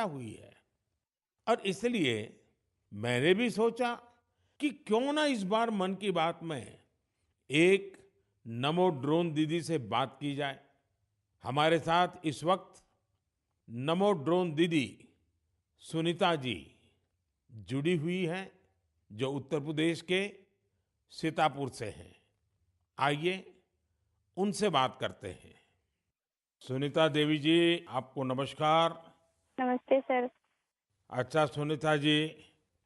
पैदा हुई है। और इसलिए मैंने भी सोचा कि क्यों ना इस बार मन की बात में एक नमो ड्रोन दीदी से बात की जाए। हमारे साथ इस वक्त नमो ड्रोन दीदी सुनीता जी जुड़ी हुई हैं, जो उत्तर प्रदेश के सीतापुर से हैं। आइए उनसे बात करते हैं। सुनीता देवी जी, आपको नमस्कार। नमस्ते सर। अच्छा सुनीता जी,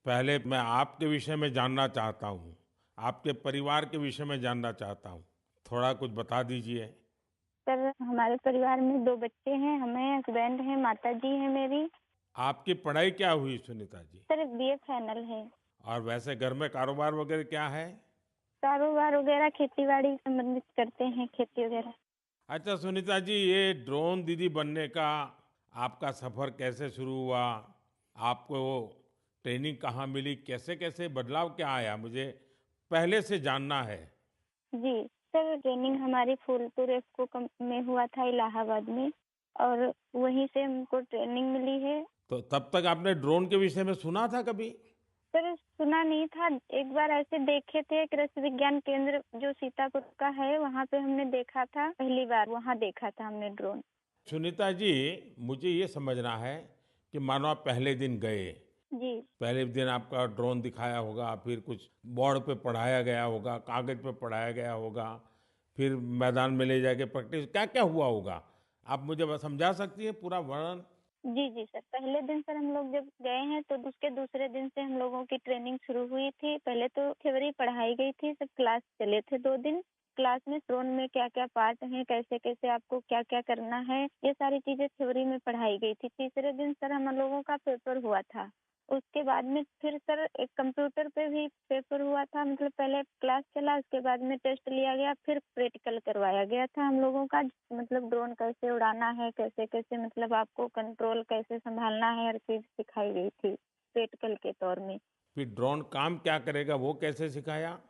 पहले मैं आपके विषय में जानना चाहता हूँ, आपके परिवार के विषय में जानना चाहता हूँ। थोड़ा कुछ बता दीजिए। सर हमारे परिवार में 2 बच्चे हैं, हमें हस्बैंड हैं, माताजी हैं मेरी। आपकी पढ़ाई क्या हुई Sunita ji? Sir BA final है। और वैसे घर में कारोबार वगैरह क्या है? कारोबार वगैरह खेती-बाड़ी संबंधित करते हैं, खेती वगैरह। अच्छा सुनीता जी, ये ड्रोन दीदी बनने का आपका सफर कैसे शुरू हुआ? आपको ट्रेनिंग कहाँ मिली? कैसे कैसे बदलाव क्या आया? मुझे पहले से जानना है। जी, सर ट्रेनिंग हमारी फूलपुर इफ़को में हुआ था इलाहाबाद में और वहीं से हमको ट्रेनिंग मिली है। तो तब तक आपने ड्रोन के विषय में सुना था कभी? सर सुना नहीं था, एक बार ऐसे देखे थे कृषि विज्ञान केंद्र जो सीतापुर का है, वहाँ पे हमने देखा था, पहली बार वहाँ देखा था हमने ड्रोन। सुनीता जी, मुझे ये समझना है कि मानो आप पहले दिन गए, जी। पहले दिन आपका ड्रोन दिखाया होगा, फिर कुछ बोर्ड पे पढ़ाया गया होगा, कागज पे पढ़ाया गया होगा, फिर मैदान में ले जाके प्रैक्टिस क्या क्या हुआ होगा? आप मुझे बस समझा सकती हैं पूरा वर्णन? जी, जी सर। पहले दिन सर हम लोग जब गए हैं तो उसके दूसरे दिन से हम लोगों की ट्रेनिंग शुरू हुई थी। पहले तो थ्योरी पढ़ाई गई थी, सब क्लास चले थे 2 दिन। क्लास में ड्रोन में क्या-क्या पार्ट हैं, कैसे-कैसे आपको क्या-क्या करना है, ये सारी चीज़ें थ्योरी में पढ़ाई गई थी। तीसरे दिन सर हम लोगों का पेपर हुआ था। उसके बाद में फिर सर एक कंप्यूटर पे भी पेपर हुआ था, मतलब पहले क्लास चला, उसके बाद में टेस्ट लिया गया, फिर प्रैक्टिकल करवाया गया था हम लोगों का। मतलब ड्रोन कैसे उड़ाना है, कैसे-कैसे मतलब आपको कंट्रोल कैसे संभालना है, हर चीज़ सिखाई गई थी प्रैक्टिकल के तौर में। फिर ड्रोन काम क्या करेगा वो कैसे सिखाया?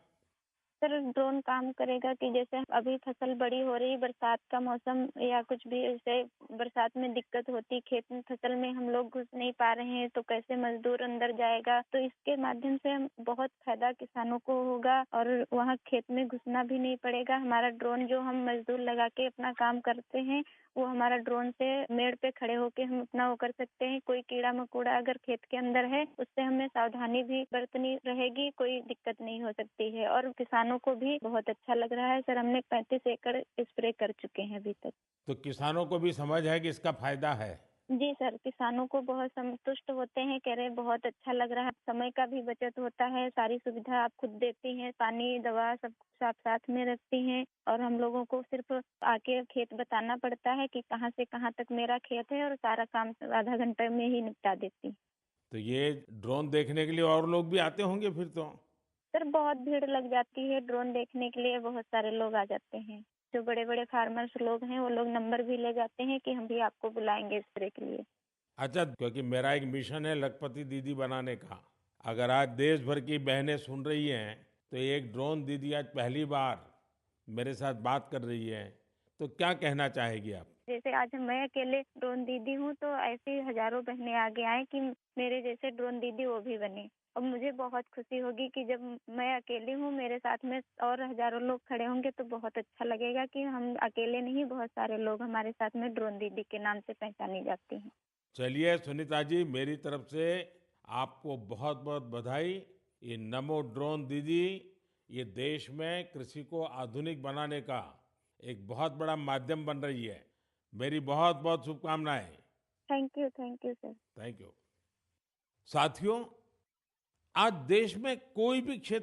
सर ड्रोन काम करेगा कि जैसे अभी फसल बड़ी हो रही, बरसात का मौसम या कुछ भी ऐसे बरसात में दिक्कत होती, खेत में फसल में हम लोग घुस नहीं पा रहे हैं, तो कैसे मजदूर अंदर जाएगा? तो इसके माध्यम से हम बहुत फायदा किसानों को होगा और वहाँ खेत में घुसना भी नहीं पड़ेगा। हमारा ड्रोन जो हम मजदूर लगा के अपना काम करते हैं, वो हमारा ड्रोन से मेड़ पे खड़े होके हम अपना वो कर सकते हैं। कोई कीड़ा-मकोड़ा अगर खेत के अंदर है, उससे हमें सावधानी भी बरतनी रहेगी, कोई दिक्कत नहीं हो सकती है और किसानों को भी बहुत अच्छा लग रहा है। सर हमने 35 एकड़ स्प्रे कर चुके हैं अभी तक। तो किसानों को भी समझ है कि इसका फायदा है। जी सर, किसानों को बहुत संतुष्ट होते हैं, कह रहे हैं बहुत अच्छा लग रहा है, समय का भी बचत होता है, सारी सुविधा आप खुद देती हैं, पानी, दवा सब कुछ आप साथ में रखती हैं और हम लोगों को सिर्फ आके खेत बताना पड़ता है कि कहाँ से कहाँ तक मेरा खेत है और सारा काम आधा घंटे में ही निपटा देती हैं। तो ये ड्रोन देखने के लिए और लोग भी आते होंगे फिर तो? सर बहुत भीड़ लग जाती है ड्रोन देखने के लिए, बहुत सारे लोग आ जाते हैं। जो बड़े-बड़े फार्मर्स लोग हैं, वो लोग नंबर भी ले जाते हैं कि हम भी आपको बुलाएँगे स्प्रे के लिए। अच्छा, क्योंकि मेरा एक मिशन है लखपति दीदी बनाने का। अगर आज देश भर की बहनें सुन रही हैं, तो एक ड्रोन दीदी आज पहली बार मेरे साथ बात कर रही है, तो क्या कहना चाहेगी आप? जैसे आज मैं अकेले ड्रोन दीदी हूँ, तो ऐसे ही हज़ारों बहनें आगे आएँ कि मेरे जैसे ड्रोन दीदी वो भी बनें। और मुझे बहुत खुशी होगी कि जब मैं अकेली हूँ, मेरे साथ में और हज़ारों लोग खड़े होंगे, तो बहुत अच्छा लगेगा कि हम अकेले नहीं, बहुत सारे लोग हमारे साथ में ड्रोन दीदी के नाम से पहचानी जाती हैं। चलिए सुनीता जी, मेरी तरफ से आपको बहुत-बहुत बधाई। ये नमो ड्रोन दीदी, ये देश में कृषि को आधुनिक बनाने का एक बहुत बड़ा माध्यम बन रही है। मेरी बहुत-बहुत शुभकामनाएँ। Thank you sir. Thank you. साथियों, आज देश में कोई भी क्षेत्र